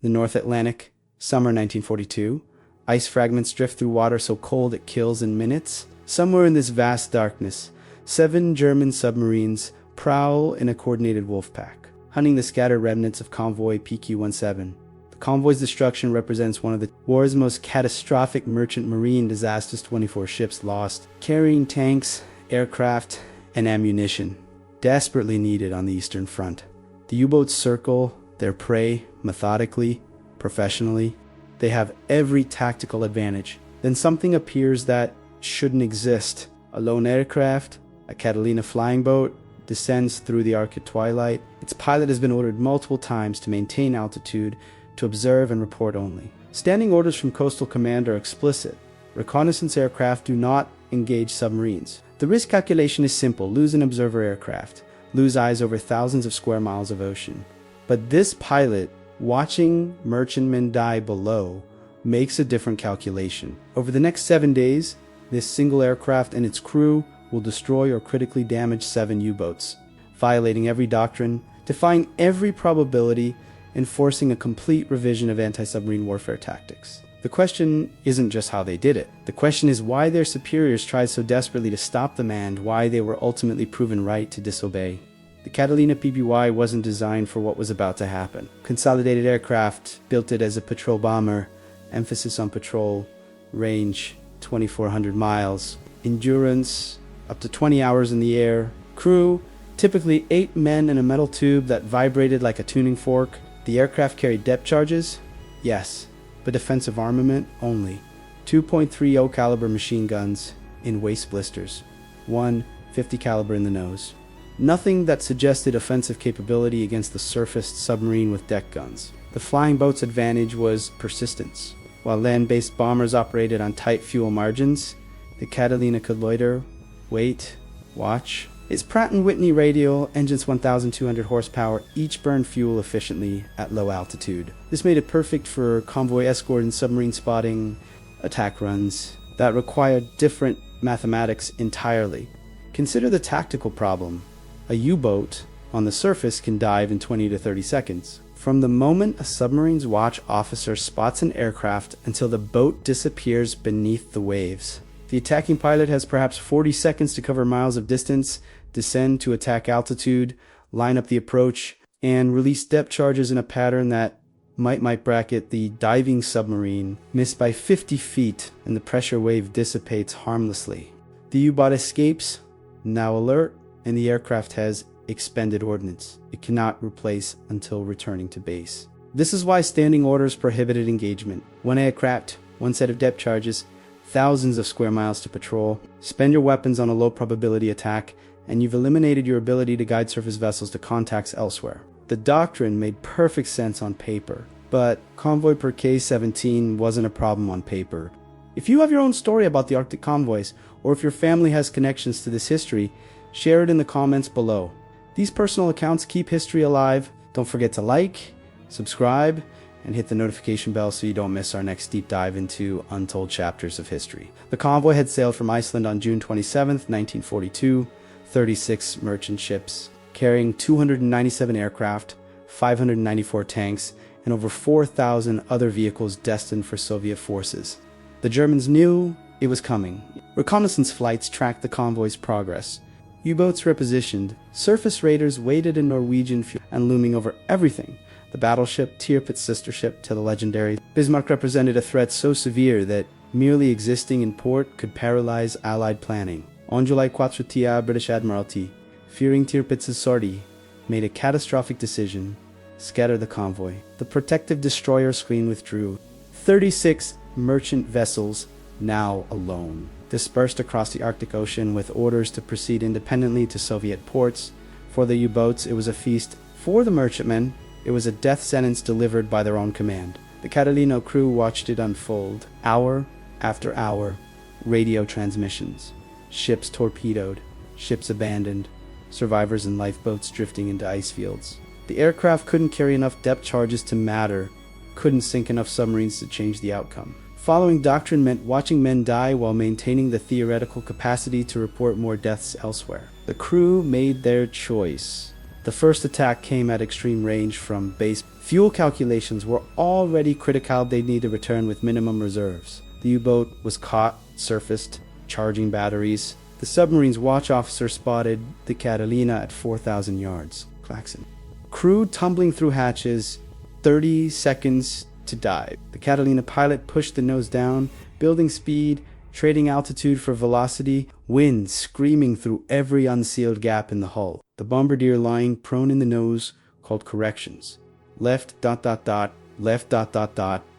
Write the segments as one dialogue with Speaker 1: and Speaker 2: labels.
Speaker 1: The North Atlantic, summer 1942. Ice fragments drift through water so cold it kills in minutes. Somewhere in this vast darkness, 7 German submarines prowl in a coordinated wolf pack, hunting the scattered remnants of Convoy PQ-17. The convoy's destruction represents one of the war's most catastrophic merchant marine disasters. 24 ships lost, carrying tanks, aircraft, and ammunition, desperately needed on the Eastern Front. The U-boats circle their prey methodically, professionally. They have every tactical advantage. Then something appears that shouldn't exist. A lone aircraft, a Catalina flying boat, descends through the Arctic twilight. Its pilot has been ordered multiple times to maintain altitude, to observe and report only. Standing orders from Coastal Command are explicit. Reconnaissance aircraft do not engage submarines. The risk calculation is simple. Lose an observer aircraft. Lose eyes over thousands of square miles of ocean. But this pilot, watching merchantmen die below, makes a different calculation. Over the next 7 days, this single aircraft and its crew will destroy or critically damage 7 U-boats, violating every doctrine, defying every probability, and forcing a complete revision of anti-submarine warfare tactics. The question isn't just how they did it. The question is why their superiors tried so desperately to stop them and why they were ultimately proven right to disobey. The Catalina PBY wasn't designed for what was about to happen. Consolidated Aircraft built it as a patrol bomber, emphasis on patrol, range 2,400 miles, endurance up to 20 hours in the air, crew typically 8 men in a metal tube that vibrated like a tuning fork. The aircraft carried depth charges? Yes, but defensive armament only. 2.30 caliber machine guns in waist blisters, 150 caliber in the nose. Nothing that suggested offensive capability against the surfaced submarine with deck guns. The flying boat's advantage was persistence. While land-based bombers operated on tight fuel margins, the Catalina could loiter, wait, watch. Its Pratt & Whitney radial engines 1,200 horsepower each burn fuel efficiently at low altitude. This made it perfect for convoy escort and submarine spotting attack runs that required different mathematics entirely. Consider the tactical problem. A U-boat on the surface can dive in 20 to 30 seconds. From the moment a submarine's watch officer spots an aircraft until the boat disappears beneath the waves. The attacking pilot has perhaps 40 seconds to cover miles of distance, descend to attack altitude, line up the approach, and release depth charges in a pattern that might bracket the diving submarine missed by 50 feet and the pressure wave dissipates harmlessly. The U-boat escapes, now alert, and the aircraft has expended ordnance it cannot replace until returning to base. This is why standing orders prohibited engagement. 1 aircraft, 1 set of depth charges, thousands of square miles to patrol. Spend your weapons on a low probability attack, and you've eliminated your ability to guide surface vessels to contacts elsewhere. The doctrine made perfect sense on paper, but Convoy PQ-17 wasn't a problem on paper. If you have your own story about the Arctic convoys, or if your family has connections to this history, share it in the comments below. These personal accounts keep history alive. Don't forget to like, subscribe, and hit the notification bell so you don't miss our next deep dive into untold chapters of history. The convoy had sailed from Iceland on June 27, 1942, 36 merchant ships, carrying 297 aircraft, 594 tanks, and over 4,000 other vehicles destined for Soviet forces. The Germans knew it was coming. Reconnaissance flights tracked the convoy's progress. U-boats repositioned, surface raiders waited in Norwegian fuel, and looming over everything, the battleship Tirpitz sister ship to the legendary Bismarck represented a threat so severe that merely existing in port could paralyze Allied planning. On July 4, British Admiralty, fearing Tirpitz's sortie, made a catastrophic decision: scatter the convoy. The protective destroyer screen withdrew. 36 merchant vessels, now alone, dispersed across the Arctic Ocean with orders to proceed independently to Soviet ports. For the U-boats, it was a feast. For the merchantmen, it was a death sentence delivered by their own command. The Catalina crew watched it unfold, hour after hour. Radio transmissions, ships torpedoed, ships abandoned, survivors in lifeboats drifting into ice fields. The aircraft couldn't carry enough depth charges to matter, couldn't sink enough submarines to change the outcome. Following doctrine meant watching men die while maintaining the theoretical capacity to report more deaths elsewhere. The crew made their choice. The first attack came at extreme range from base. Fuel calculations were already critical. They'd need to return with minimum reserves. The U-boat was caught, surfaced, charging batteries. The submarine's watch officer spotted the Catalina at 4,000 yards. Klaxon. Crew tumbling through hatches, 30 seconds to dive. The Catalina pilot pushed the nose down, building speed, trading altitude for velocity, wind screaming through every unsealed gap in the hull. The bombardier lying prone in the nose called corrections. Left ... left ...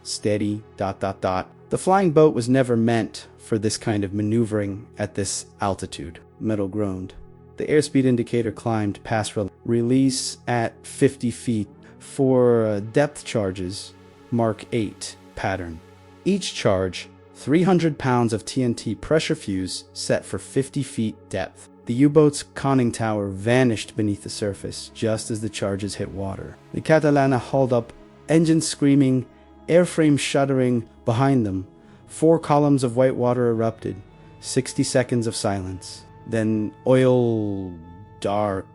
Speaker 1: steady ... The flying boat was never meant for this kind of maneuvering at this altitude. Metal groaned. The airspeed indicator climbed past release at 50 feet for depth charges, Mark 8 pattern. Each charge, 300 pounds of TNT pressure fuse set for 50 feet depth. The U-boat's conning tower vanished beneath the surface just as the charges hit water. The Catalina hauled up, engines screaming, airframe shuddering behind them. 4 columns of white water erupted. 60 seconds of silence. Then oil, dark,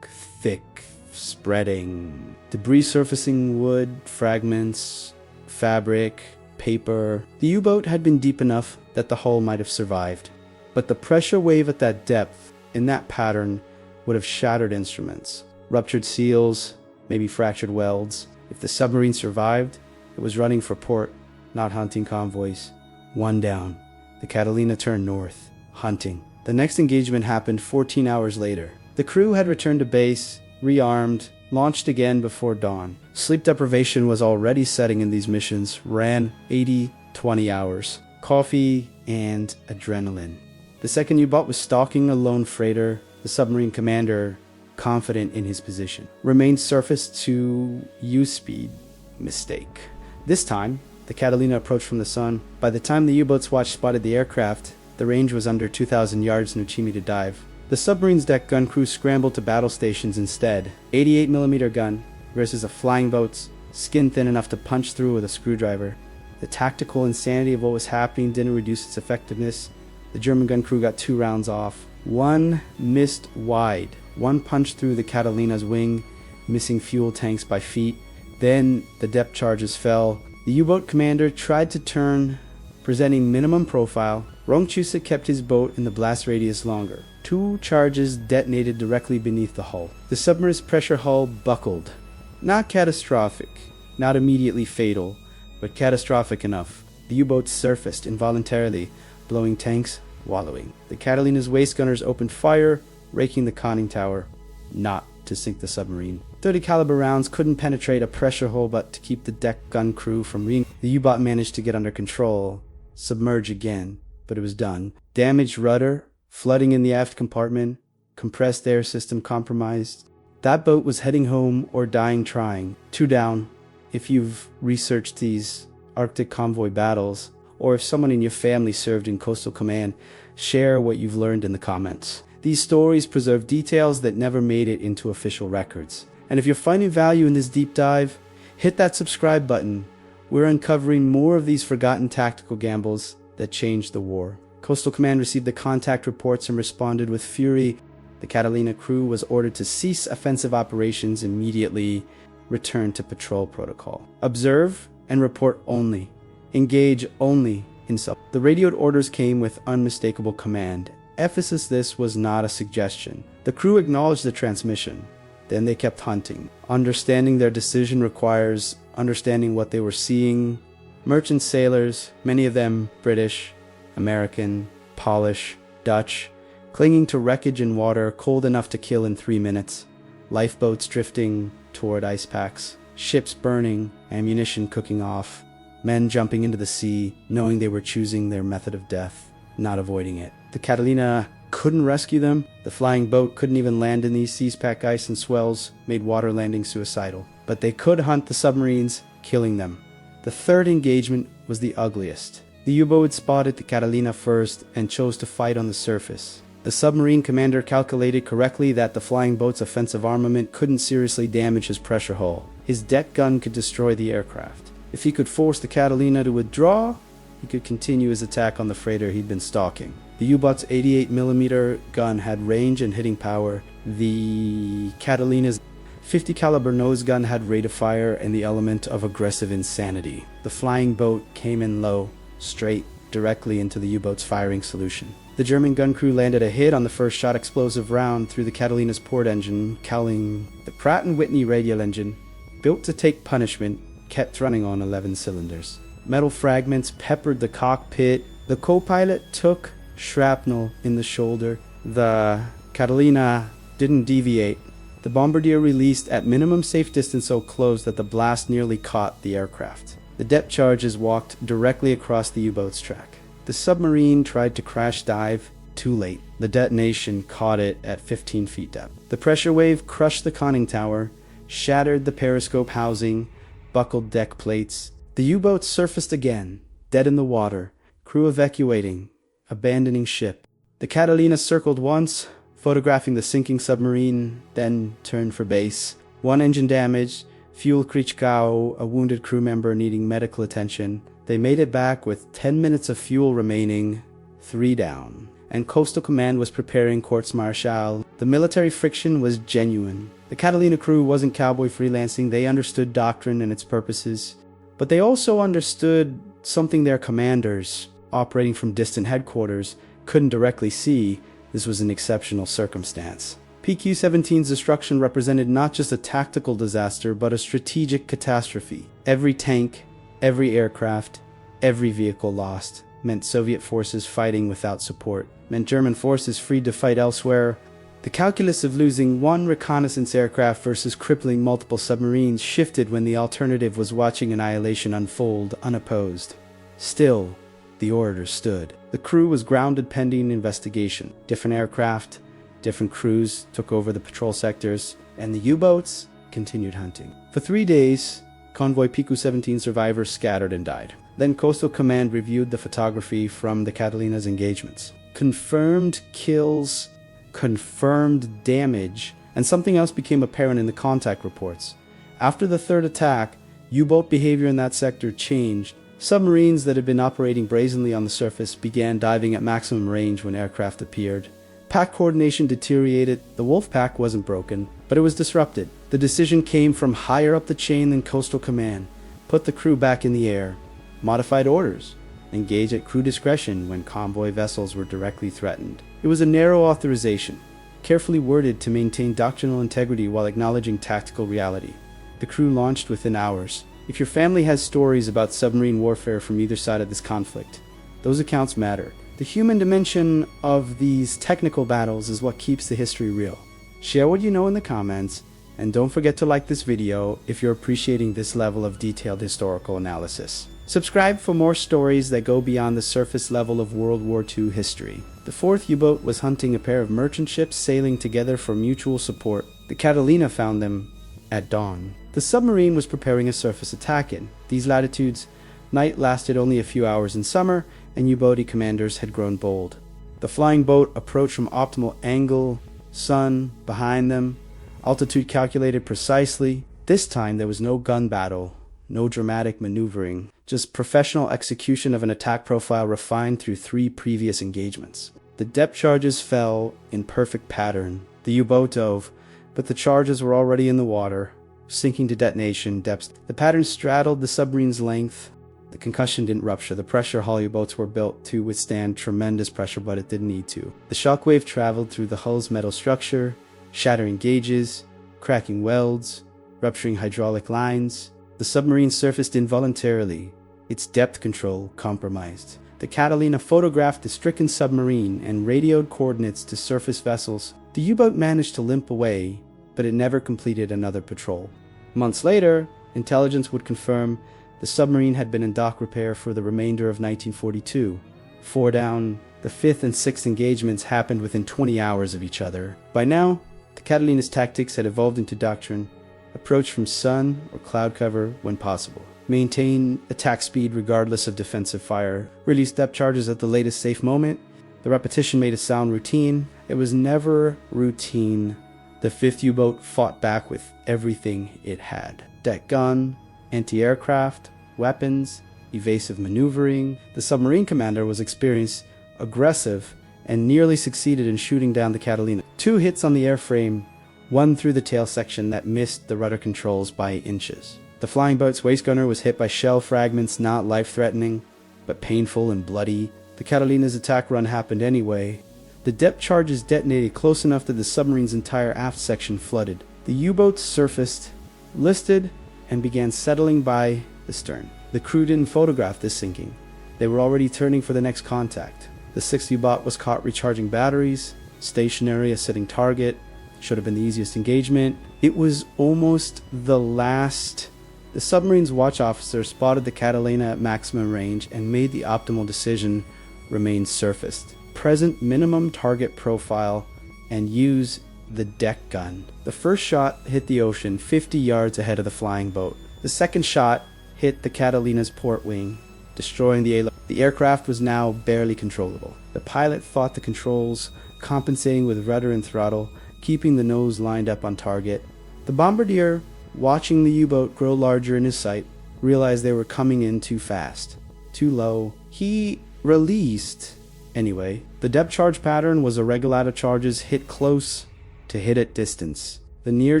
Speaker 1: thick, spreading. Debris surfacing wood, fragments, fabric, paper. The U-boat had been deep enough that the hull might have survived. But the pressure wave at that depth, in that pattern, would have shattered instruments. Ruptured seals, maybe fractured welds. If the submarine survived, it was running for port, not hunting convoys. One down. The Catalina turned north, hunting. The next engagement happened 14 hours later. The crew had returned to base, rearmed, launched again before dawn. Sleep deprivation was already setting in these missions, ran 80-20 hours. Coffee and adrenaline. The second U-boat was stalking a lone freighter. The submarine commander, confident in his position, remained surface to U-speed. Mistake. This time, the Catalina approached from the sun. By the time the U-boat's watch spotted the aircraft, the range was under 2,000 yards in Uchimi to dive. The submarine's deck gun crew scrambled to battle stations instead. 88mm gun versus a flying boat's skin thin enough to punch through with a screwdriver. The tactical insanity of what was happening didn't reduce its effectiveness. The German gun crew got 2 rounds off. One missed wide. One punched through the Catalina's wing, missing fuel tanks by feet. Then the depth charges fell. The U-boat commander tried to turn, presenting minimum profile. Rongchusa kept his boat in the blast radius longer. 2 charges detonated directly beneath the hull. The submarine's pressure hull buckled. Not catastrophic, not immediately fatal, but catastrophic enough. The U-boat surfaced involuntarily, blowing tanks, wallowing. The Catalina's waist gunners opened fire, raking the conning tower, not to sink the submarine. 30 caliber rounds couldn't penetrate a pressure hull but to keep the deck gun crew from the U-boat managed to get under control, submerge again, but it was done. Damaged rudder, flooding in the aft compartment, compressed air system compromised. That boat was heading home or dying trying. 2 down. If you've researched these Arctic convoy battles, or if someone in your family served in Coastal Command, share what you've learned in the comments. These stories preserve details that never made it into official records. And if you're finding value in this deep dive, hit that subscribe button. We're uncovering more of these forgotten tactical gambles that changed the war. Coastal Command received the contact reports and responded with fury. The Catalina crew was ordered to cease offensive operations immediately, return to patrol protocol. Observe and report only. Engage only in sub. The radioed orders came with unmistakable command. Emphasis: this was not a suggestion. The crew acknowledged the transmission. Then they kept hunting. Understanding their decision requires understanding what they were seeing. Merchant sailors, many of them British, American, Polish, Dutch, clinging to wreckage in water cold enough to kill in 3 minutes. Lifeboats drifting toward ice packs. Ships burning, ammunition cooking off. Men jumping into the sea, knowing they were choosing their method of death, not avoiding it. The Catalina couldn't rescue them. The flying boat couldn't even land in these seas. Pack ice and swells made water landing suicidal. But they could hunt the submarines, killing them. The third engagement was the ugliest. The U-boat spotted the Catalina first and chose to fight on the surface. The submarine commander calculated correctly that the flying boat's offensive armament couldn't seriously damage his pressure hull. His deck gun could destroy the aircraft. If he could force the Catalina to withdraw, he could continue his attack on the freighter he'd been stalking. The U-boat's 88mm gun had range and hitting power. The Catalina's .50 caliber nose gun had rate of fire and the element of aggressive insanity. The flying boat came in low, straight, directly into the U-boat's firing solution. The German gun crew landed a hit on the first shot explosive round through the Catalina's port engine, cowling. The Pratt & Whitney radial engine, built to take punishment, kept running on 11 cylinders. Metal fragments peppered the cockpit. The co-pilot took shrapnel in the shoulder. The Catalina didn't deviate. The bombardier released at minimum safe distance so close that the blast nearly caught the aircraft. The depth charges walked directly across the U-boat's track. The submarine tried to crash dive, too late. The detonation caught it at 15 feet depth. The pressure wave crushed the conning tower, shattered the periscope housing, buckled deck plates. The U-boat surfaced again, dead in the water, crew evacuating, abandoning ship. The Catalina circled once, photographing the sinking submarine, then turned for base. One engine damaged, fuel krichkau, a wounded crew member needing medical attention. They made it back with 10 minutes of fuel remaining, 3 down. And Coastal Command was preparing courts martial. The military friction was genuine. The Catalina crew wasn't cowboy freelancing. They understood doctrine and its purposes. But they also understood something their commanders, operating from distant headquarters, couldn't directly see. This was an exceptional circumstance. PQ-17's destruction represented not just a tactical disaster, but a strategic catastrophe. Every tank, every aircraft, every vehicle lost meant Soviet forces fighting without support, meant German forces freed to fight elsewhere. The calculus of losing one reconnaissance aircraft versus crippling multiple submarines shifted when the alternative was watching annihilation unfold unopposed. Still, the order stood. The crew was grounded pending investigation. Different aircraft, different crews took over the patrol sectors, and the U-boats continued hunting. For 3 days, Convoy PQ-17 survivors scattered and died. Then Coastal Command reviewed the photography from the Catalina's engagements. Confirmed kills, confirmed damage, and something else became apparent in the contact reports. After the third attack, U-boat behavior in that sector changed. Submarines that had been operating brazenly on the surface began diving at maximum range when aircraft appeared. Pack coordination deteriorated. The Wolf Pack wasn't broken, but it was disrupted. The decision came from higher up the chain than Coastal Command. Put the crew back in the air. Modified orders. Engage at crew discretion when convoy vessels were directly threatened. It was a narrow authorization, carefully worded to maintain doctrinal integrity while acknowledging tactical reality. The crew launched within hours. If your family has stories about submarine warfare from either side of this conflict, those accounts matter. The human dimension of these technical battles is what keeps the history real. Share what you know in the comments, and don't forget to like this video if you're appreciating this level of detailed historical analysis. Subscribe for more stories that go beyond the surface level of World War II history. The 4th U-boat was hunting a pair of merchant ships sailing together for mutual support. The Catalina found them at dawn. The submarine was preparing a surface attack in these latitudes. Night lasted only a few hours in summer, and U-boaty commanders had grown bold. The flying boat approached from optimal angle, sun behind them, altitude calculated precisely. This time there was no gun battle, no dramatic maneuvering, just professional execution of an attack profile refined through 3 previous engagements. The depth charges fell in perfect pattern. The U-boat dove, but the charges were already in the water, sinking to detonation depths. The pattern straddled the submarine's length. The concussion didn't rupture. The pressure hull U-boats were built to withstand tremendous pressure, but it didn't need to. The shockwave traveled through the hull's metal structure, shattering gauges, cracking welds, rupturing hydraulic lines. The submarine surfaced involuntarily, its depth control compromised. The Catalina photographed the stricken submarine and radioed coordinates to surface vessels. The U-boat managed to limp away, but it never completed another patrol. Months later, intelligence would confirm the submarine had been in dock repair for the remainder of 1942. 4 down, the 5th and 6th engagements happened within 20 hours of each other. By now, the Catalina's tactics had evolved into doctrine: approach from sun or cloud cover when possible, maintain attack speed regardless of defensive fire, release depth charges at the latest safe moment. The repetition made it sound routine. It was never routine. The 5th U-boat fought back with everything it had: deck gun, anti-aircraft, weapons, evasive maneuvering. The submarine commander was experienced, aggressive, and nearly succeeded in shooting down the Catalina. 2 hits on the airframe, one through the tail section that missed the rudder controls by inches. The flying boat's waist gunner was hit by shell fragments not life-threatening, but painful and bloody. The Catalina's attack run happened anyway. The depth charges detonated close enough that the submarine's entire aft section flooded. The U-boats surfaced, listed, and began settling by the stern. The crew didn't photograph this sinking. They were already turning for the next contact. The 6th U-boat was caught recharging batteries, stationary, a sitting target. Should have been the easiest engagement. It was almost the last. The submarine's watch officer spotted the Catalina at maximum range and made the optimal decision: remain surfaced, present minimum target profile, and use the deck gun. The first shot hit the ocean 50 yards ahead of the flying boat. The second shot hit the Catalina's port wing, destroying the aileron. The aircraft was now barely controllable. The pilot fought the controls, compensating with rudder and throttle, keeping the nose lined up on target. The bombardier, watching the U-boat grow larger in his sight, realized they were coming in too fast, too low. He released. Anyway, the depth charge pattern was a regolata charges hit close to hit at distance. The near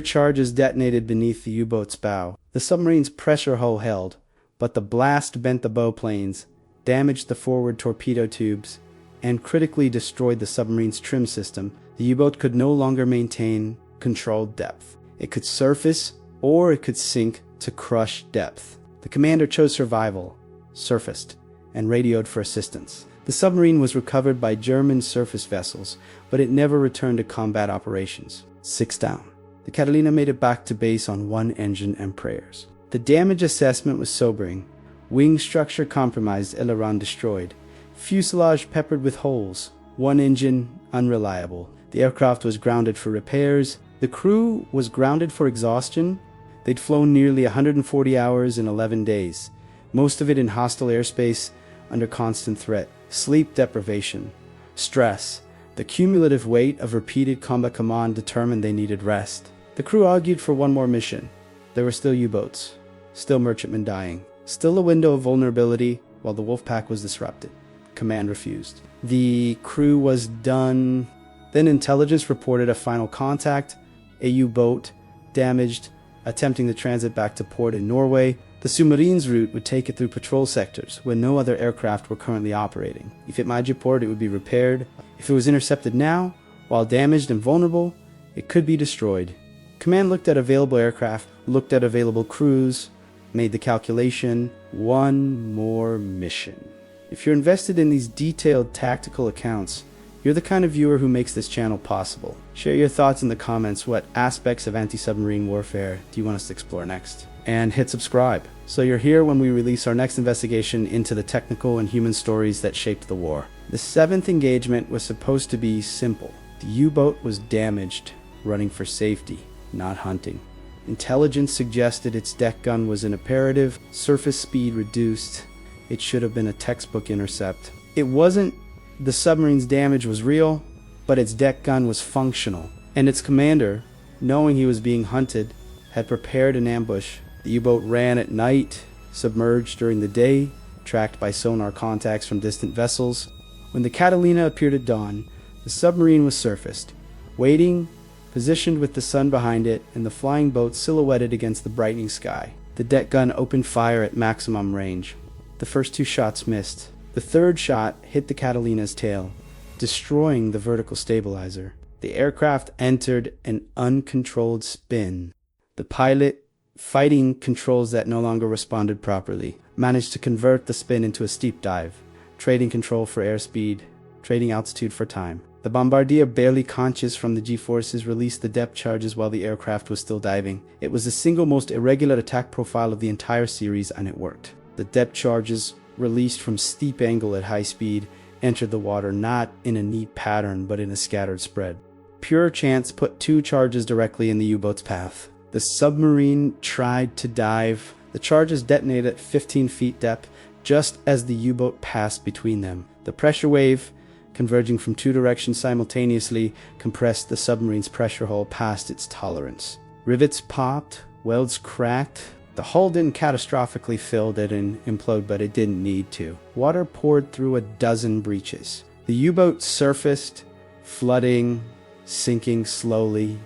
Speaker 1: charges detonated beneath the U-boat's bow. The submarine's pressure hull held, but the blast bent the bow planes, damaged the forward torpedo tubes, and critically destroyed the submarine's trim system. The U-boat could no longer maintain controlled depth. It could surface or it could sink to crush depth. The commander chose survival, surfaced, and radioed for assistance. The submarine was recovered by German surface vessels, but it never returned to combat operations. 6 down. The Catalina made it back to base on 1 engine and prayers. The damage assessment was sobering. Wing structure compromised, aileron destroyed. Fuselage peppered with holes. 1 engine unreliable. The aircraft was grounded for repairs. The crew was grounded for exhaustion. They'd flown nearly 140 hours in 11 days, most of it in hostile airspace under constant threat. Sleep deprivation, stress, the cumulative weight of repeated combat command determined they needed rest. The crew argued for one more mission. There were still U-boats, still merchantmen dying, still a window of vulnerability while the Wolfpack was disrupted. Command refused. The crew was done. Then intelligence reported a final contact, a U-boat damaged, attempting to transit back to port in Norway. The submarine's route would take it through patrol sectors where no other aircraft were currently operating. If it might port, it would be repaired. If it was intercepted now, while damaged and vulnerable, it could be destroyed. Command looked at available aircraft, looked at available crews, made the calculation: 1 more mission. If you're invested in these detailed tactical accounts, you're the kind of viewer who makes this channel possible. Share your thoughts in the comments. What aspects of anti-submarine warfare do you want us to explore next? And hit subscribe, so you're here when we release our next investigation into the technical and human stories that shaped the war. The 7th engagement was supposed to be simple. The U-boat was damaged, running for safety, not hunting. Intelligence suggested its deck gun was an imperative, surface speed reduced. It should have been a textbook intercept. It wasn't. The submarine's damage was real, but its deck gun was functional, and its commander, knowing he was being hunted, had prepared an ambush. The U-boat ran at night, submerged during the day, tracked by sonar contacts from distant vessels. When the Catalina appeared at dawn, the submarine was surfaced, waiting, positioned with the sun behind it and the flying boat silhouetted against the brightening sky. The deck gun opened fire at maximum range. The first 2 shots missed. The 3rd shot hit the Catalina's tail, destroying the vertical stabilizer. The aircraft entered an uncontrolled spin. The pilot, fighting controls that no longer responded properly, managed to convert the spin into a steep dive, trading control for airspeed, trading altitude for time. The bombardier, barely conscious from the G-forces, released the depth charges while the aircraft was still diving. It was the single most irregular attack profile of the entire series, and it worked. The depth charges, released from steep angle at high speed, entered the water not in a neat pattern but in a scattered spread. Pure chance put 2 charges directly in the U-boat's path. The submarine tried to dive. The charges detonated at 15 feet depth just as the U-boat passed between them. The pressure wave, converging from 2 directions simultaneously, compressed the submarine's pressure hull past its tolerance. Rivets popped, welds cracked. The hull didn't catastrophically fill, didn't implode, but it didn't need to. Water poured through a dozen breaches. The U-boat surfaced, flooding, sinking slowly.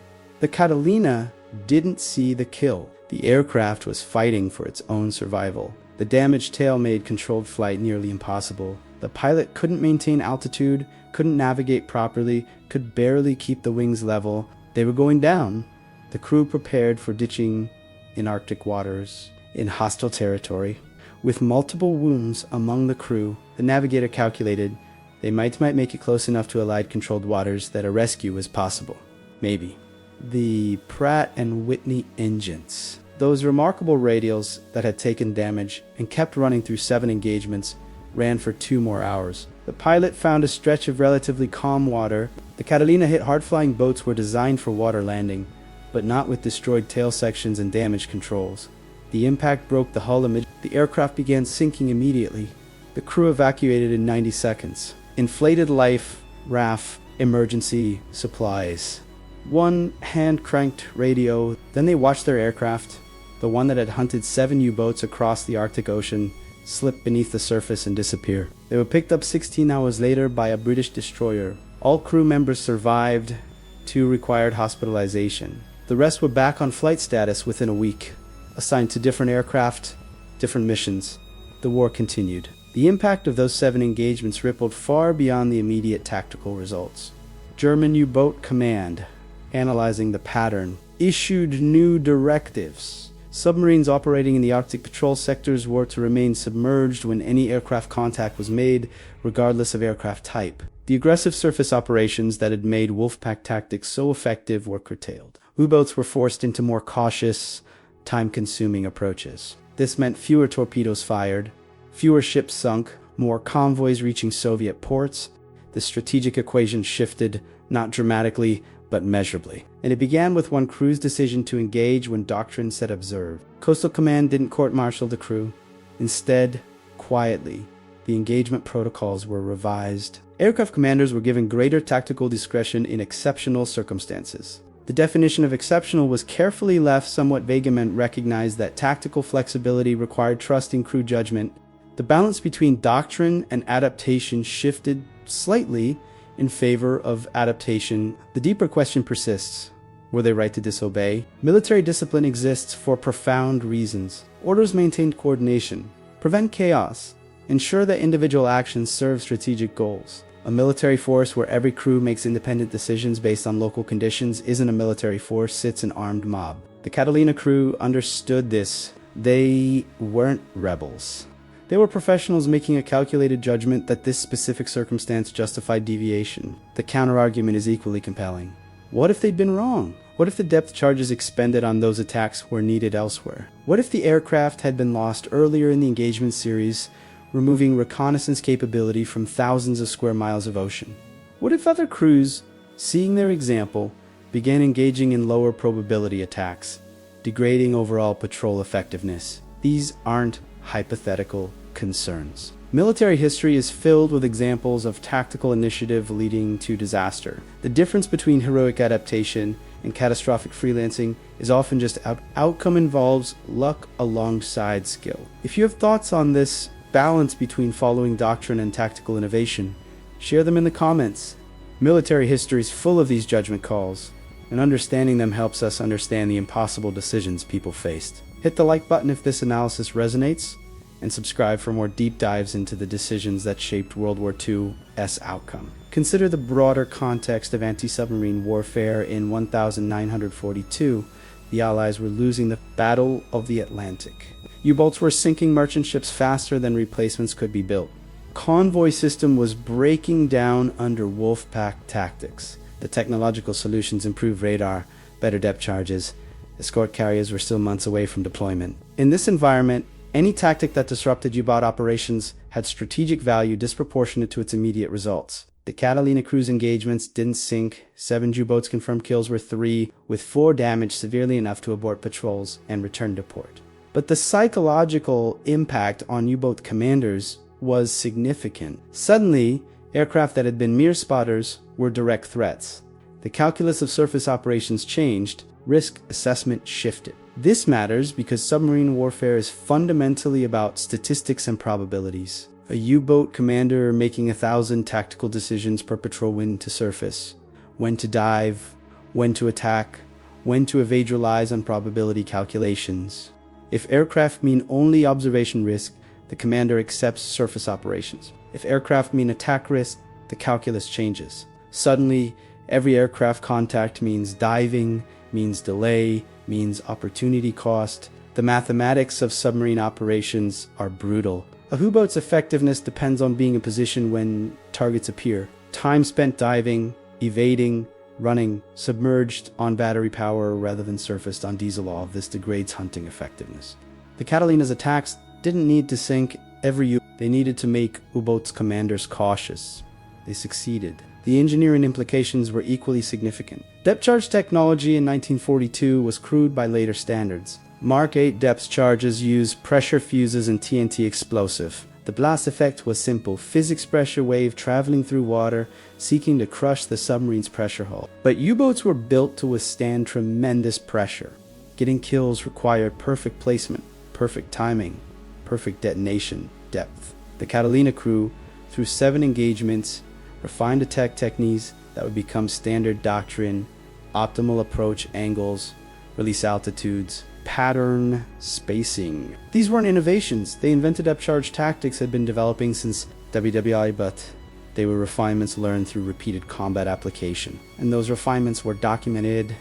Speaker 1: The Catalina didn't see the kill. The aircraft was fighting for its own survival. The damaged tail made controlled flight nearly impossible. The pilot couldn't maintain altitude, couldn't navigate properly, could barely keep the wings level. They were going down. The crew prepared for ditching in Arctic waters, in hostile territory. With multiple wounds among the crew, the navigator calculated they might make it close enough to Allied controlled waters that a rescue was possible. Maybe. The Pratt and Whitney engines. Those remarkable radials that had taken damage and kept running through 7 engagements ran for 2 more hours. The pilot found a stretch of relatively calm water. The Catalina hit hard-flying boats were designed for water landing, but not with destroyed tail sections and damaged controls. The impact broke the hull amid. The aircraft began sinking immediately. The crew evacuated in 90 seconds. Inflated life, RAF, emergency supplies. One hand-cranked radio. Then they watched their aircraft, the one that had hunted 7 U-boats across the Arctic Ocean, slip beneath the surface and disappear. They were picked up 16 hours later by a British destroyer. All crew members survived. 2 required hospitalization. The rest were back on flight status within a week, assigned to different aircraft, different missions. The war continued. The impact of those 7 engagements rippled far beyond the immediate tactical results. German U-boat command, analyzing the pattern, issued new directives. Submarines operating in the Arctic patrol sectors were to remain submerged when any aircraft contact was made, regardless of aircraft type. The aggressive surface operations that had made Wolfpack tactics so effective were curtailed. U-boats were forced into more cautious, time-consuming approaches. This meant fewer torpedoes fired, fewer ships sunk, more convoys reaching Soviet ports. The strategic equation shifted, not dramatically, but measurably. And it began with one crew's decision to engage when doctrine said observe. Coastal Command didn't court-martial the crew. Instead, quietly, the engagement protocols were revised. Aircraft commanders were given greater tactical discretion in exceptional circumstances. The definition of exceptional was carefully left somewhat vague and recognized that tactical flexibility required trust in crew judgment. The balance between doctrine and adaptation shifted slightly in favor of adaptation. The deeper question persists. Were they right to disobey? Military discipline exists for profound reasons. Orders maintain coordination, prevent chaos, ensure that individual actions serve strategic goals. A military force where every crew makes independent decisions based on local conditions isn't a military force, it's an armed mob. The Catalina crew understood this. They weren't rebels. They were professionals making a calculated judgment that this specific circumstance justified deviation. The counterargument is equally compelling. What if they'd been wrong? What if the depth charges expended on those attacks were needed elsewhere? What if the aircraft had been lost earlier in the engagement series, removing reconnaissance capability from thousands of square miles of ocean? What if other crews, seeing their example, began engaging in lower probability attacks, degrading overall patrol effectiveness? These aren't hypothetical concerns. Military history is filled with examples of tactical initiative leading to disaster. The difference between heroic adaptation and catastrophic freelancing is often just outcome involves luck alongside skill. If you have thoughts on this balance between following doctrine and tactical innovation, share them in the comments. Military history is full of these judgment calls, and understanding them helps us understand the impossible decisions people faced. Hit the like button if this analysis resonates, and subscribe for more deep dives into the decisions that shaped World War II's outcome. Consider the broader context of anti-submarine warfare. In 1942, the Allies were losing the Battle of the Atlantic. U-boats were sinking merchant ships faster than replacements could be built. Convoy system was breaking down under Wolfpack tactics. The technological solutions improved radar, better depth charges. Escort carriers were still months away from deployment. In this environment, any tactic that disrupted U-boat operations had strategic value disproportionate to its immediate results. The Catalina crew's engagements didn't sink. 7 U-boats confirmed kills were 3, with 4 damaged severely enough to abort patrols and return to port. But the psychological impact on U-boat commanders was significant. Suddenly, aircraft that had been mere spotters were direct threats. The calculus of surface operations changed. Risk assessment shifted. This matters because submarine warfare is fundamentally about statistics and probabilities. A U-boat commander making 1,000 tactical decisions per patrol wind to surface. When to dive, when to attack, when to evade relies on probability calculations. If aircraft mean only observation risk, the commander accepts surface operations. If aircraft mean attack risk, the calculus changes. Suddenly, every aircraft contact means diving, means delay, means opportunity cost. The mathematics of submarine operations are brutal. A U-boat's effectiveness depends on being in position when targets appear. Time spent diving, evading, running, submerged on battery power rather than surfaced on diesel, all of this degrades hunting effectiveness. The Catalina's attacks didn't need to sink every U-boat. They needed to make U-boats' commanders cautious. They succeeded. The engineering implications were equally significant. Depth charge technology in 1942 was crude by later standards. Mark 8 depth charges used pressure fuses and TNT explosive. The blast effect was simple: physics pressure wave traveling through water, seeking to crush the submarine's pressure hull. But U-boats were built to withstand tremendous pressure. Getting kills required perfect placement, perfect timing, perfect detonation depth. The Catalina crew, through 7 engagements, refined attack techniques that would become standard doctrine: optimal approach angles, release altitudes, pattern spacing. These weren't innovations. They invented upcharge tactics had been developing since WW2, but they were refinements learned through repeated combat application. And those refinements were documented,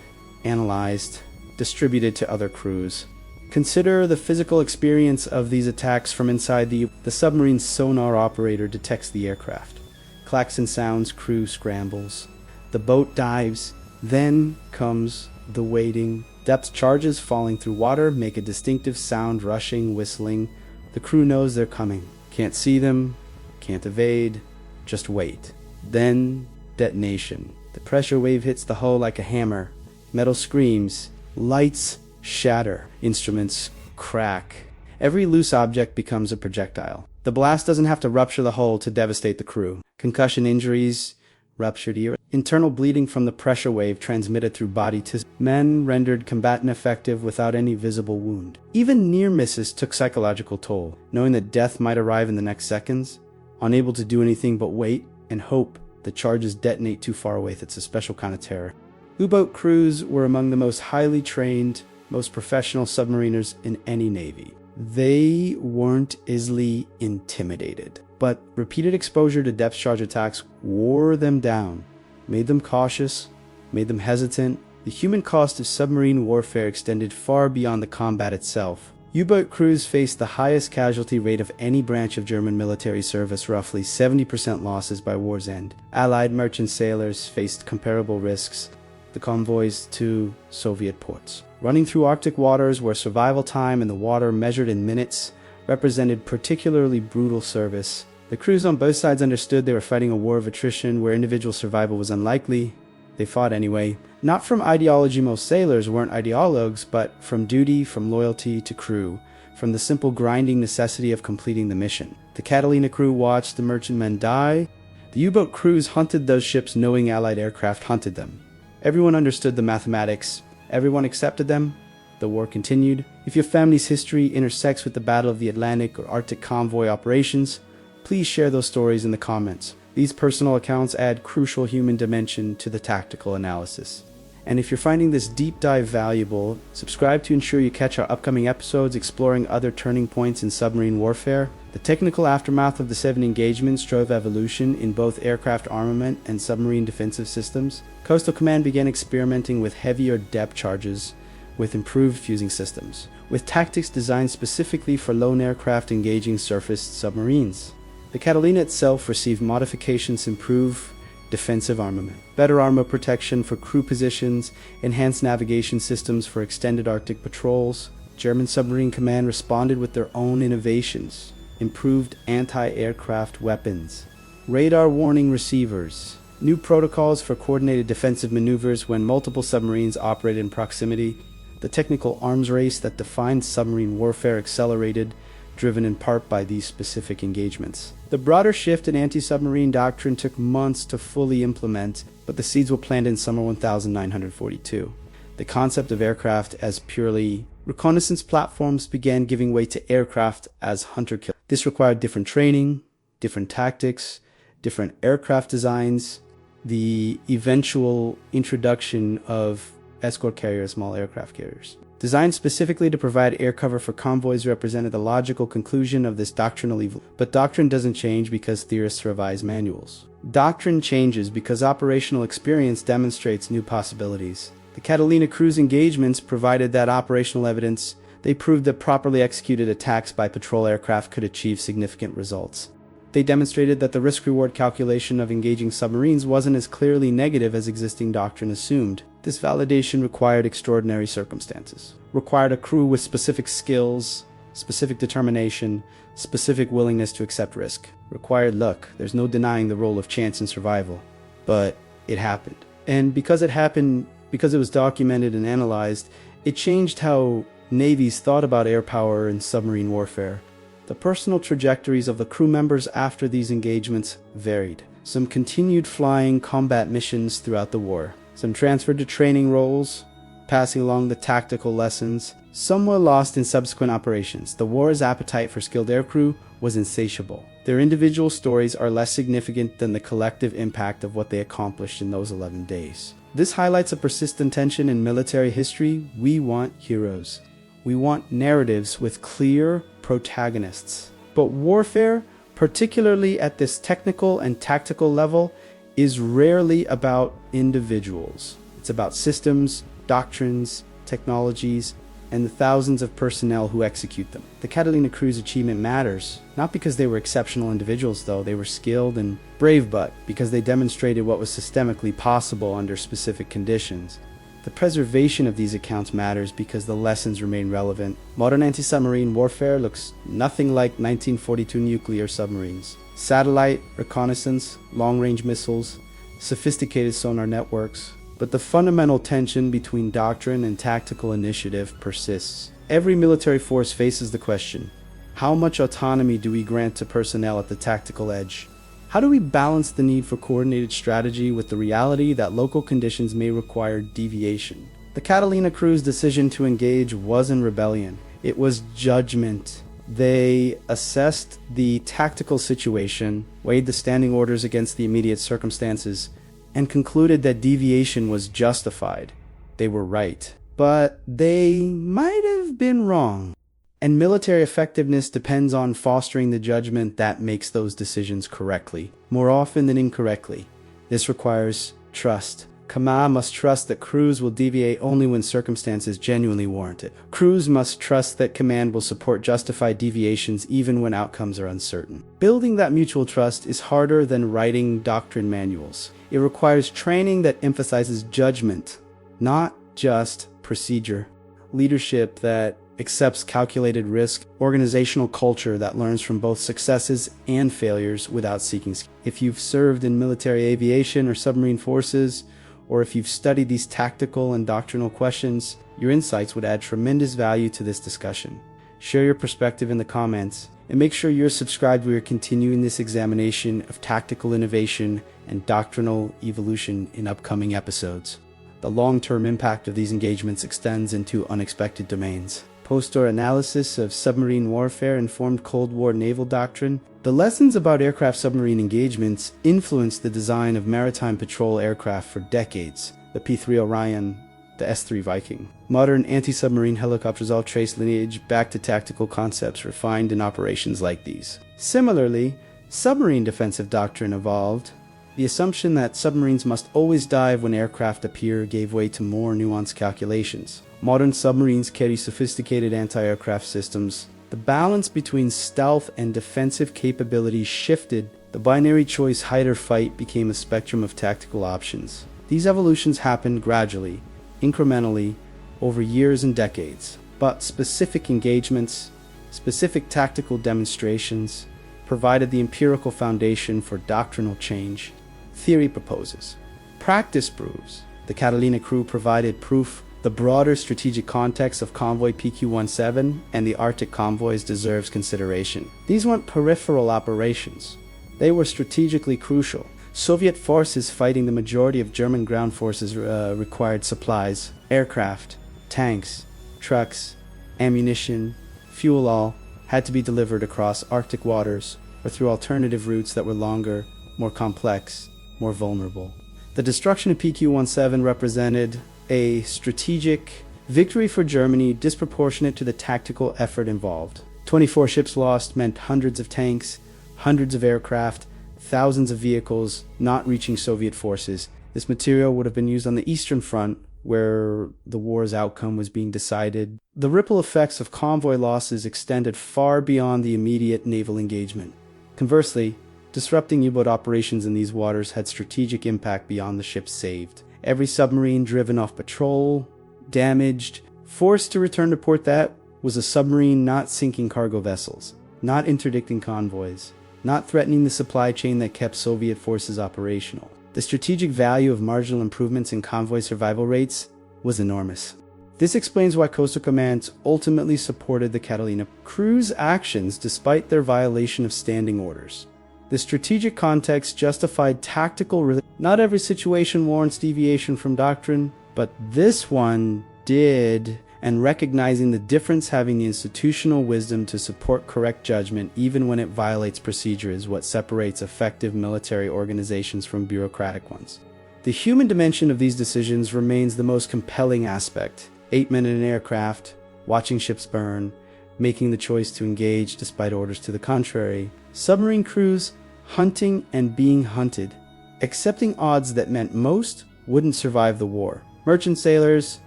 Speaker 1: analyzed, distributed to other crews. Consider the physical experience of these attacks from inside the submarine's sonar operator detects the aircraft. Klaxon sounds, crew scrambles. The boat dives. Then comes the waiting. Depth charges falling through water make a distinctive sound, rushing, whistling. The crew knows they're coming. Can't see them, can't evade, just wait. Then detonation. The pressure wave hits the hull like a hammer. Metal screams. Lights shatter. Instruments crack. Every loose object becomes a projectile. The blast doesn't have to rupture the hull to devastate the crew. Concussion injuries, ruptured ear, internal bleeding from the pressure wave transmitted through body tissue. Men rendered combatant effective without any visible wound. Even near misses took psychological toll, knowing that death might arrive in the next seconds, unable to do anything but wait and hope the charges detonate too far away. That's a special kind of terror. U-boat crews were among the most highly trained, most professional submariners in any navy. They weren't easily intimidated, but repeated exposure to depth charge attacks wore them down, made them cautious, made them hesitant. The human cost of submarine warfare extended far beyond the combat itself. U-boat crews faced the highest casualty rate of any branch of German military service, roughly 70% losses by war's end. Allied merchant sailors faced comparable risks, the convoys to Soviet ports. Running through Arctic waters where survival time in the water measured in minutes represented particularly brutal service. The crews on both sides understood they were fighting a war of attrition where individual survival was unlikely. They fought anyway. Not from ideology, most sailors weren't ideologues, but from duty, from loyalty to crew, from the simple grinding necessity of completing the mission. The Catalina crew watched the merchantmen die. The U-boat crews hunted those ships knowing Allied aircraft hunted them. Everyone understood the mathematics. Everyone accepted them. The war continued. If your family's history intersects with the Battle of the Atlantic or Arctic convoy operations, please share those stories in the comments. These personal accounts add crucial human dimension to the tactical analysis. And if you're finding this deep dive valuable, subscribe to ensure you catch our upcoming episodes exploring other turning points in submarine warfare. The technical aftermath of the 7 engagements drove evolution in both aircraft armament and submarine defensive systems. Coastal Command began experimenting with heavier depth charges with improved fusing systems, with tactics designed specifically for lone aircraft engaging surface submarines. The Catalina itself received modifications to improve defensive armament, better armor protection for crew positions, enhanced navigation systems for extended Arctic patrols. German Submarine Command responded with their own innovations, improved anti-aircraft weapons, radar warning receivers, new protocols for coordinated defensive maneuvers when multiple submarines operated in proximity. The technical arms race that defined submarine warfare accelerated, driven in part by these specific engagements. The broader shift in anti-submarine doctrine took months to fully implement, but the seeds were planted in summer 1942. The concept of aircraft as purely reconnaissance platforms began giving way to aircraft as hunter-killers. This required different training, different tactics, different aircraft designs. The eventual introduction of escort carriers, small aircraft carriers. Designed specifically to provide air cover for convoys represented the logical conclusion of this doctrinal evil. But doctrine doesn't change because theorists revise manuals. Doctrine changes because operational experience demonstrates new possibilities. The Catalina cruise engagements provided that operational evidence. They proved that properly executed attacks by patrol aircraft could achieve significant results. They demonstrated that the risk-reward calculation of engaging submarines wasn't as clearly negative as existing doctrine assumed. This validation required extraordinary circumstances, required a crew with specific skills, specific determination, specific willingness to accept risk, required luck. There's no denying the role of chance in survival, but it happened. And because it happened, because it was documented and analyzed, it changed how navies thought about air power and submarine warfare. The personal trajectories of the crew members after these engagements varied. Some continued flying combat missions throughout the war. Some transferred to training roles, passing along the tactical lessons. Some were lost in subsequent operations. The war's appetite for skilled aircrew was insatiable. Their individual stories are less significant than the collective impact of what they accomplished in those 11 days. This highlights a persistent tension in military history. We want heroes. We want narratives with clear protagonists. But warfare, particularly at this technical and tactical level, is rarely about individuals. It's about systems, doctrines, technologies, and the thousands of personnel who execute them. The Catalina crew's achievement matters, not because they were exceptional individuals though, they were skilled and brave, but because they demonstrated what was systemically possible under specific conditions. The preservation of these accounts matters because the lessons remain relevant. Modern anti-submarine warfare looks nothing like 1942 nuclear submarines. Satellite, reconnaissance, long-range missiles, sophisticated sonar networks. But the fundamental tension between doctrine and tactical initiative persists. Every military force faces the question, how much autonomy do we grant to personnel at the tactical edge? How do we balance the need for coordinated strategy with the reality that local conditions may require deviation? The Catalina crew's decision to engage wasn't rebellion. It was judgment. They assessed the tactical situation, weighed the standing orders against the immediate circumstances, and concluded that deviation was justified. They were right. But they might have been wrong. And military effectiveness depends on fostering the judgment that makes those decisions correctly, more often than incorrectly. This requires trust. Command must trust that crews will deviate only when circumstances genuinely warrant it. Crews must trust that command will support justified deviations even when outcomes are uncertain. Building that mutual trust is harder than writing doctrine manuals. It requires training that emphasizes judgment, not just procedure. Leadership that accepts calculated risk, organizational culture that learns from both successes and failures without seeking. If you've served in military aviation or submarine forces, or if you've studied these tactical and doctrinal questions, your insights would add tremendous value to this discussion. Share your perspective in the comments, and make sure you're subscribed. We are continuing this examination of tactical innovation and doctrinal evolution in upcoming episodes. The long-term impact of these engagements extends into unexpected domains. Post-war analysis of submarine warfare informed Cold War naval doctrine. The lessons about aircraft submarine engagements influenced the design of maritime patrol aircraft for decades. The P-3 Orion, the S-3 Viking. Modern anti-submarine helicopters all trace lineage back to tactical concepts refined in operations like these. Similarly, submarine defensive doctrine evolved. The assumption that submarines must always dive when aircraft appear gave way to more nuanced calculations. Modern submarines carry sophisticated anti-aircraft systems. The balance between stealth and defensive capabilities shifted. The binary choice hide or fight became a spectrum of tactical options. These evolutions happened gradually, incrementally, over years and decades. But specific engagements, specific tactical demonstrations, provided the empirical foundation for doctrinal change. Theory proposes. Practice proves. The Catalina crew provided proof. The broader strategic context of Convoy PQ-17 and the Arctic convoys deserves consideration. These weren't peripheral operations. They were strategically crucial. Soviet forces fighting the majority of German ground forces required supplies, aircraft, tanks, trucks, ammunition, fuel all had to be delivered across Arctic waters or through alternative routes that were longer, more complex, more vulnerable. The destruction of PQ-17 represented a strategic victory for Germany disproportionate to the tactical effort involved. 24 ships lost meant hundreds of tanks, hundreds of aircraft, thousands of vehicles not reaching Soviet forces. This material would have been used on the Eastern Front, where the war's outcome was being decided. The ripple effects of convoy losses extended far beyond the immediate naval engagement. Conversely, disrupting U-boat operations in these waters had strategic impact beyond the ships saved. Every submarine driven off patrol, damaged, forced to return to port, that was a submarine not sinking cargo vessels, not interdicting convoys, not threatening the supply chain that kept Soviet forces operational. The strategic value of marginal improvements in convoy survival rates was enormous. This explains why coastal commands ultimately supported the Catalina crew's actions despite their violation of standing orders. The strategic context justified tactical relief. Not every situation warrants deviation from doctrine, but this one did, and recognizing the difference, having the institutional wisdom to support correct judgment even when it violates procedure, is what separates effective military organizations from bureaucratic ones. The human dimension of these decisions remains the most compelling aspect. 8 men in an aircraft, watching ships burn, making the choice to engage despite orders to the contrary. Submarine crews hunting and being hunted, accepting odds that meant most wouldn't survive the war. Merchant sailors,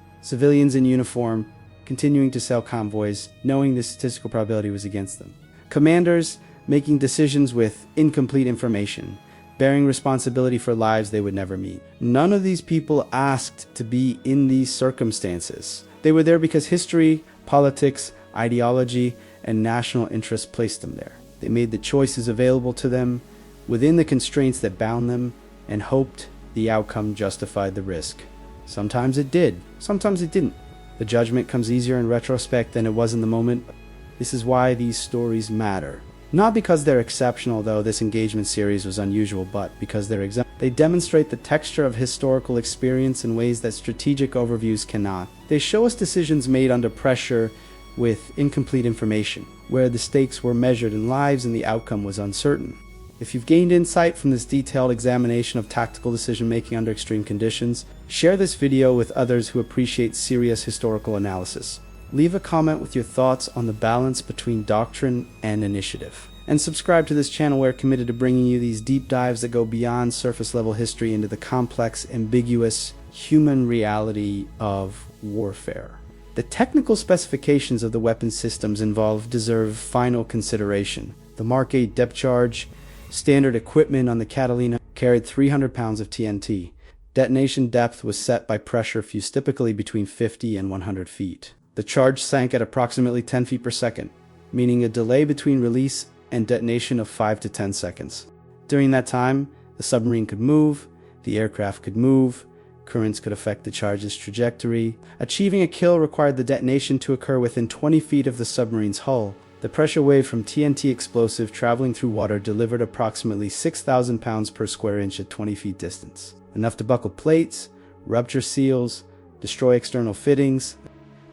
Speaker 1: civilians in uniform, continuing to sail convoys, knowing the statistical probability was against them. Commanders making decisions with incomplete information, bearing responsibility for lives they would never meet. None of these people asked to be in these circumstances. They were there because history, politics, ideology, and national interest placed them there. They made the choices available to them within the constraints that bound them and hoped the outcome justified the risk. Sometimes it did, sometimes it didn't. The judgment comes easier in retrospect than it was in the moment. This is why these stories matter. Not because they're exceptional, though this engagement series was unusual, but because they're they demonstrate the texture of historical experience in ways that strategic overviews cannot. They show us decisions made under pressure with incomplete information, where the stakes were measured in lives and the outcome was uncertain. If you've gained insight from this detailed examination of tactical decision-making under extreme conditions, share this video with others who appreciate serious historical analysis. Leave a comment with your thoughts on the balance between doctrine and initiative. And subscribe to this channel. We're committed to bringing you these deep dives that go beyond surface-level history into the complex, ambiguous, human reality of warfare. The technical specifications of the weapon systems involved deserve final consideration. The Mark 8 depth charge standard equipment on the Catalina carried 300 pounds of TNT. Detonation depth was set by pressure fused typically between 50 and 100 feet. The charge sank at approximately 10 feet per second, meaning a delay between release and detonation of 5 to 10 seconds. During that time, the submarine could move, the aircraft could move, currents could affect the charge's trajectory. Achieving a kill required the detonation to occur within 20 feet of the submarine's hull. The pressure wave from TNT explosive traveling through water delivered approximately 6,000 pounds per square inch at 20 feet distance, enough to buckle plates, rupture seals, destroy external fittings.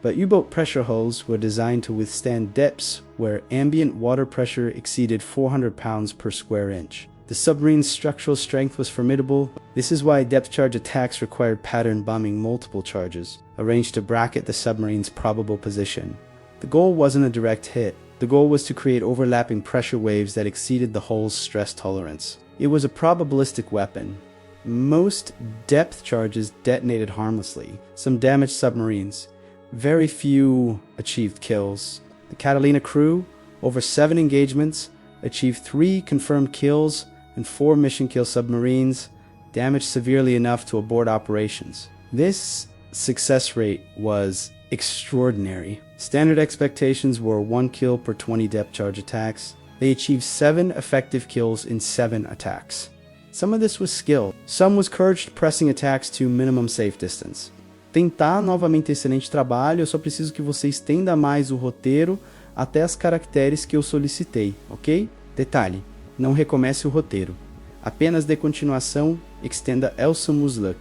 Speaker 1: But U-boat pressure hulls were designed to withstand depths where ambient water pressure exceeded 400 pounds per square inch. The submarine's structural strength was formidable. This is why depth charge attacks required pattern bombing multiple charges, arranged to bracket the submarine's probable position. The goal wasn't a direct hit. The goal was to create overlapping pressure waves that exceeded the hull's stress tolerance. It was a probabilistic weapon. Most depth charges detonated harmlessly. Some damaged submarines. Very few achieved kills. The Catalina crew, over 7 engagements, achieved 3 confirmed kills and 4 mission-kill submarines, damaged severely enough to abort operations. This success rate was extraordinary. Standard expectations were 1 kill per 20 depth charge attacks. They achieved 7 effective kills in 7 attacks. Some of this was skill. Some was courage pressing attacks to minimum safe distance. Tentar novamente excelente trabalho, eu só preciso que você estenda mais o roteiro até as caracteres que eu solicitei, ok? Detalhe, não recomece o roteiro. Apenas dê continuação, extenda Elsamus luck.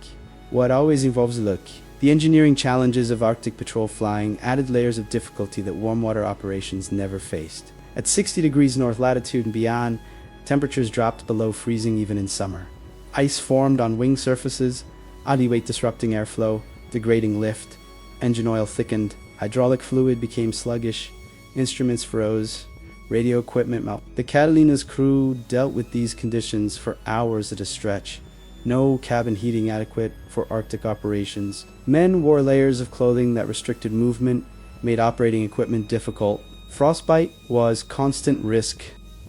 Speaker 1: What always involves luck. The engineering challenges of Arctic patrol flying added layers of difficulty that warm water operations never faced. At 60 degrees north latitude and beyond, temperatures dropped below freezing even in summer. Ice formed on wing surfaces, oddly weight disrupting airflow. degrading lift, engine oil thickened, hydraulic fluid became sluggish, instruments froze, radio equipment malfunctioned. The Catalina's crew dealt with these conditions for hours at a stretch. No cabin heating adequate for Arctic operations. Men wore layers of clothing that restricted movement, made operating equipment difficult. Frostbite was constant risk.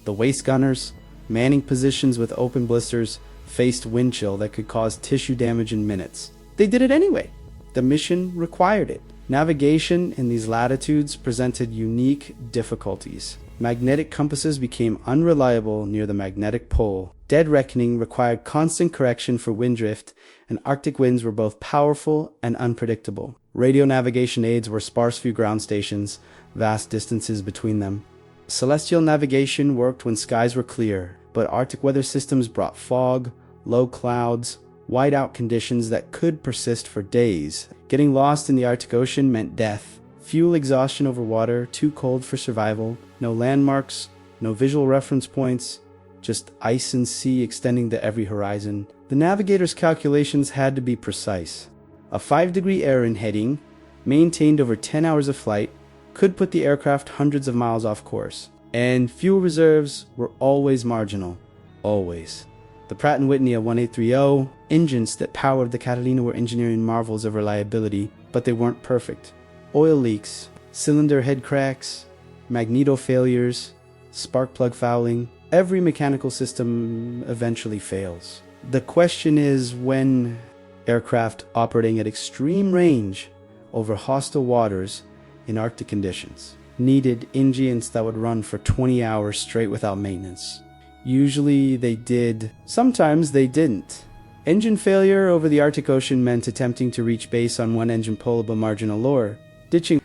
Speaker 1: The waist gunners, manning positions with open blisters, faced wind chill that could cause tissue damage in minutes. They did it anyway. The mission required it. Navigation in these latitudes presented unique difficulties. Magnetic compasses became unreliable near the magnetic pole. Dead reckoning required constant correction for wind drift, and Arctic winds were both powerful and unpredictable. Radio navigation aids were sparse few ground stations, vast distances between them. Celestial navigation worked when skies were clear, but Arctic weather systems brought fog, low clouds, whiteout conditions that could persist for days. Getting lost in the Arctic Ocean meant death. Fuel exhaustion over water, too cold for survival, no landmarks, no visual reference points, just ice and sea extending to every horizon. The navigator's calculations had to be precise. A 5-degree error in heading, maintained over 10 hours of flight, could put the aircraft hundreds of miles off course. And fuel reserves were always marginal. Always. The Pratt & Whitney A1830 engines that powered the Catalina were engineering marvels of reliability, but they weren't perfect. Oil leaks, cylinder head cracks, magneto failures, spark plug fouling. Every mechanical system eventually fails. The question is, when aircraft operating at extreme range over hostile waters in Arctic conditions needed engines that would run for 20 hours straight without maintenance. Usually they did, sometimes they didn't. Engine failure over the Arctic Ocean meant attempting to reach base on one engine pullable margin allure, ditching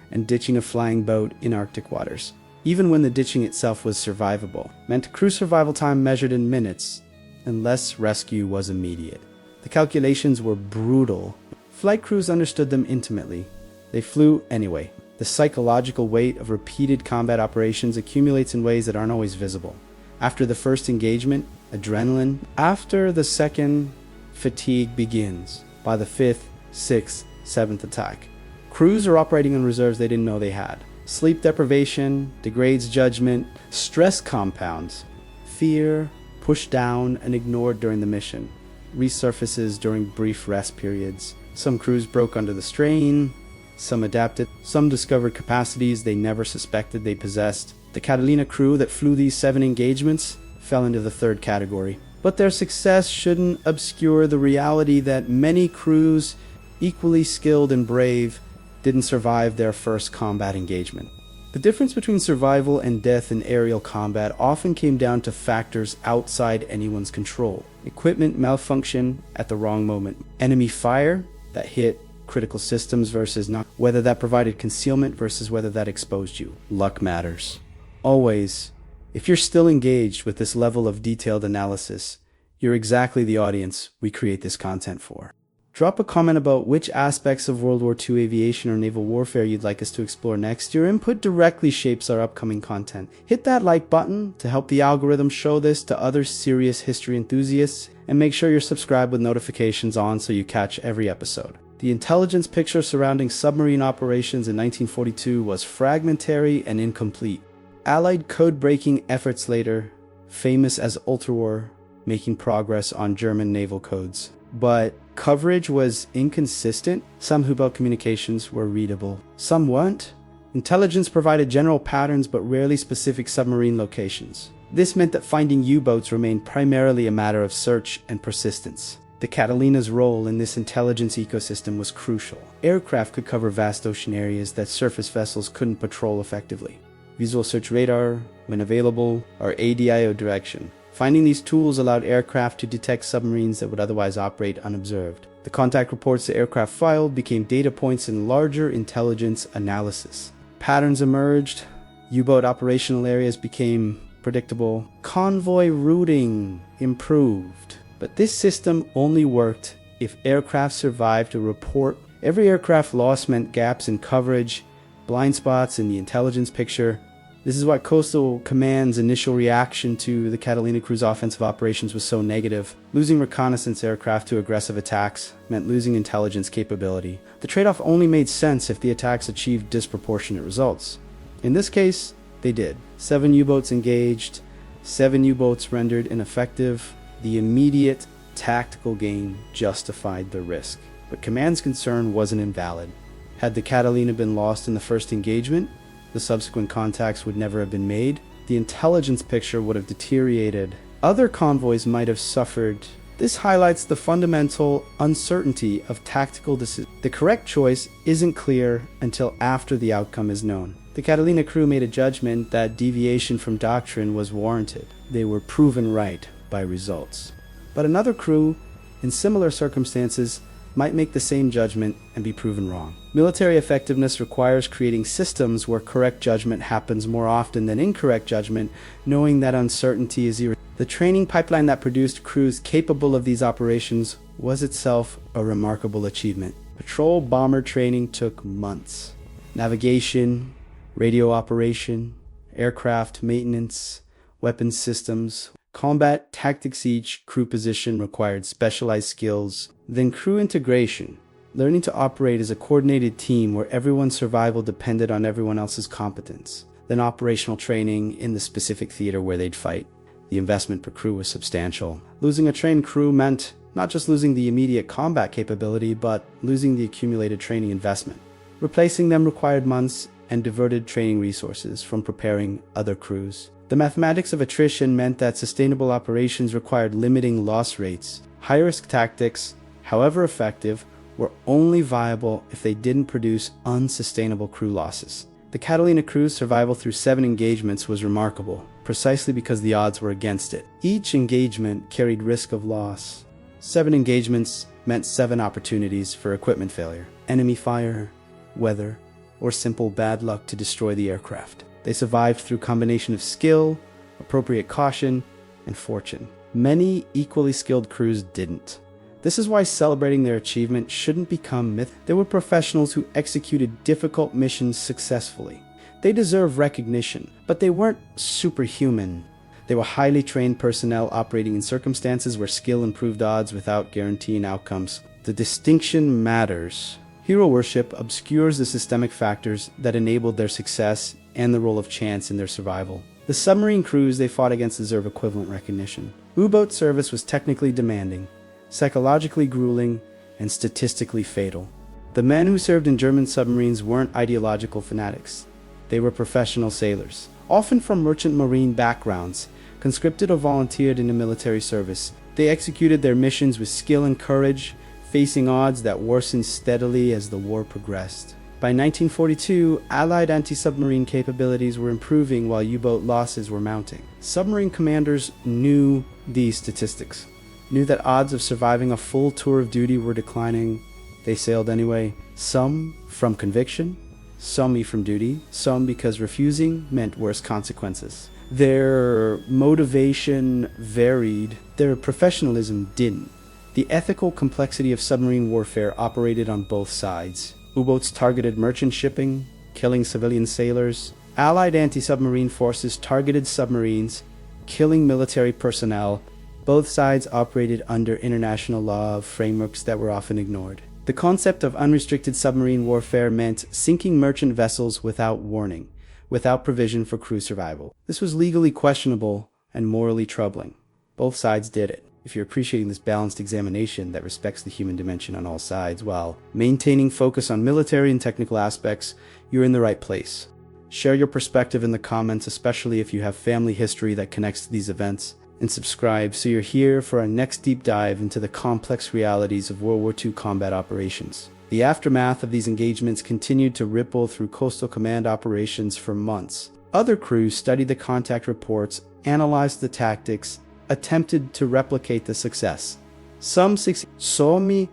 Speaker 1: a flying boat in Arctic waters. Even when the ditching itself was survivable, meant crew survival time measured in minutes, unless rescue was immediate. The calculations were brutal. Flight crews understood them intimately. They flew anyway. The psychological weight of repeated combat operations accumulates in ways that aren't always visible. After the first engagement, adrenaline. After the second, fatigue begins. By the 5th, 6th, 7th attack, crews are operating on reserves they didn't know they had. Sleep deprivation degrades judgment. Stress compounds. Fear, pushed down and ignored during the mission, resurfaces during brief rest periods. Some crews broke under the strain. Some adapted. Some discovered capacities they never suspected they possessed. The Catalina crew that flew these 7 engagements fell into the 3rd category. But their success shouldn't obscure the reality that many crews, equally skilled and brave, didn't survive their first combat engagement. The difference between survival and death in aerial combat often came down to factors outside anyone's control. Equipment malfunction at the wrong moment. Enemy fire that hit critical systems versus not. Whether that provided concealment versus whether that exposed you. Luck matters. Always, if you're still engaged with this level of detailed analysis, you're exactly the audience we create this content for. Drop a comment about which aspects of World War II aviation or naval warfare you'd like us to explore next. Your input directly shapes our upcoming content. Hit that like button to help the algorithm show this to other serious history enthusiasts, and make sure you're subscribed with notifications on so you catch every episode. The intelligence picture surrounding submarine operations in 1942 was fragmentary and incomplete. Allied code-breaking efforts later, famous as Ultrawar, making progress on German naval codes. But coverage was inconsistent. Some U-boat communications were readable, some weren't. Intelligence provided general patterns but rarely specific submarine locations. This meant that finding U-boats remained primarily a matter of search and persistence. The Catalina's role in this intelligence ecosystem was crucial. Aircraft could cover vast ocean areas that surface vessels couldn't patrol effectively. Visual search radar, when available, or ADIO direction. Finding these tools allowed aircraft to detect submarines that would otherwise operate unobserved. The contact reports the aircraft filed became data points in larger intelligence analysis. Patterns emerged, U-boat operational areas became predictable, convoy routing improved. But this system only worked if aircraft survived to report. Every aircraft loss meant gaps in coverage, blind spots in the intelligence picture, This is why Coastal Command's initial reaction to the Catalina crew's offensive operations was so negative. Losing reconnaissance aircraft to aggressive attacks meant losing intelligence capability. The trade-off only made sense if the attacks achieved disproportionate results. In this case, they did. 7 U-boats engaged, 7 U-boats rendered ineffective. The immediate tactical gain justified the risk. But Command's concern wasn't invalid. Had the Catalina been lost in the first engagement, the subsequent contacts would never have been made. The intelligence picture would have deteriorated. Other convoys might have suffered. This highlights the fundamental uncertainty of tactical decisions. The correct choice isn't clear until after the outcome is known. The Catalina crew made a judgment that deviation from doctrine was warranted. They were proven right by results. But another crew, in similar circumstances, might make the same judgment and be proven wrong. Military effectiveness requires creating systems where correct judgment happens more often than incorrect judgment, knowing that uncertainty is irresistible. The training pipeline that produced crews capable of these operations was itself a remarkable achievement. Patrol bomber training took months. Navigation, radio operation, aircraft maintenance, weapons systems, combat tactics. Each crew position required specialized skills. Then crew integration, learning to operate as a coordinated team where everyone's survival depended on everyone else's competence. Then operational training in the specific theater where they'd fight. The investment per crew was substantial. Losing a trained crew meant not just losing the immediate combat capability, but losing the accumulated training investment. Replacing them required months and diverted training resources from preparing other crews. The mathematics of attrition meant that sustainable operations required limiting loss rates. High-risk tactics, however effective, were only viable if they didn't produce unsustainable crew losses. The Catalina crew's survival through 7 engagements was remarkable, precisely because the odds were against it. Each engagement carried risk of loss. 7 engagements meant 7 opportunities for equipment failure, enemy fire, weather, or simple bad luck to destroy the aircraft. They survived through combination of skill, appropriate caution, and fortune. Many equally skilled crews didn't. This is why celebrating their achievement shouldn't become myth. They were professionals who executed difficult missions successfully. They deserve recognition, but they weren't superhuman. They were highly trained personnel operating in circumstances where skill improved odds without guaranteeing outcomes. The distinction matters. Hero worship obscures the systemic factors that enabled their success and the role of chance in their survival. The submarine crews they fought against deserve equivalent recognition. U-boat service was technically demanding, psychologically grueling, and statistically fatal. The men who served in German submarines weren't ideological fanatics. They were professional sailors, often from merchant marine backgrounds, conscripted or volunteered in a military service. They executed their missions with skill and courage, facing odds that worsened steadily as the war progressed. By 1942, Allied anti-submarine capabilities were improving while U-boat losses were mounting. Submarine commanders knew these statistics, knew that odds of surviving a full tour of duty were declining. They sailed anyway, some from conviction, some from duty, some because refusing meant worse consequences. Their motivation varied, their professionalism didn't. The ethical complexity of submarine warfare operated on both sides. U-boats targeted merchant shipping, killing civilian sailors. Allied anti-submarine forces targeted submarines, killing military personnel. Both sides operated under international law frameworks that were often ignored. The concept of unrestricted submarine warfare meant sinking merchant vessels without warning, without provision for crew survival. This was legally questionable and morally troubling. Both sides did it. If you're appreciating this balanced examination that respects the human dimension on all sides while maintaining focus on military and technical aspects, you're in the right place. Share your perspective in the comments, especially if you have family history that connects to these events, and subscribe so you're here for our next deep dive into the complex realities of World War II combat operations. The aftermath of these engagements continued to ripple through Coastal Command operations for months. Other crews studied the contact reports, analyzed the tactics, attempted to replicate the success. Some succeeded, some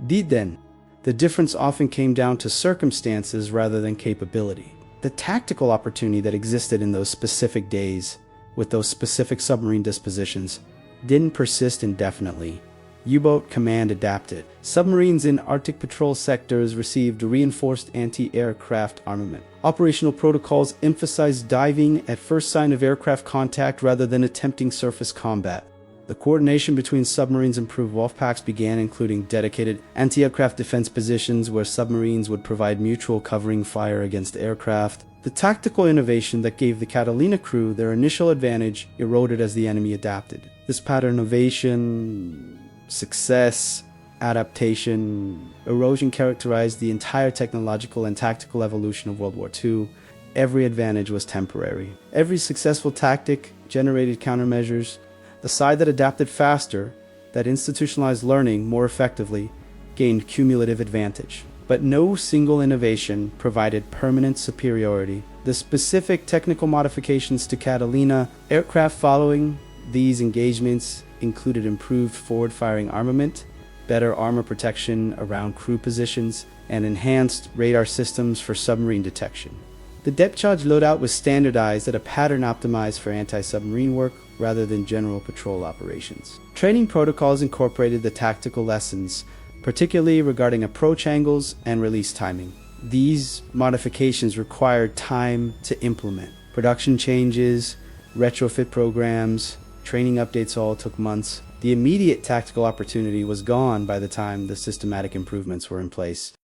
Speaker 1: didn't. The difference often came down to circumstances rather than capability. The tactical opportunity that existed in those specific days, with those specific submarine dispositions, didn't persist indefinitely. U-boat command adapted. Submarines in Arctic patrol sectors received reinforced anti-aircraft armament. Operational protocols emphasized diving at first sign of aircraft contact rather than attempting surface combat. The coordination between submarines improved. Wolfpacks began, including dedicated anti-aircraft defense positions where submarines would provide mutual covering fire against aircraft. The tactical innovation that gave the Catalina crew their initial advantage eroded as the enemy adapted. This pattern of innovation, success, adaptation, erosion characterized the entire technological and tactical evolution of World War II. Every advantage was temporary. Every successful tactic generated countermeasures. The side that adapted faster, that institutionalized learning more effectively, gained cumulative advantage. But no single innovation provided permanent superiority. The specific technical modifications to Catalina aircraft following these engagements included improved forward-firing armament, better armor protection around crew positions, and enhanced radar systems for submarine detection. The depth charge loadout was standardized at a pattern optimized for anti-submarine work rather than general patrol operations. Training protocols incorporated the tactical lessons, particularly regarding approach angles and release timing. These modifications required time to implement. Production changes, retrofit programs, training updates all took months. The immediate tactical opportunity was gone by the time the systematic improvements were in place.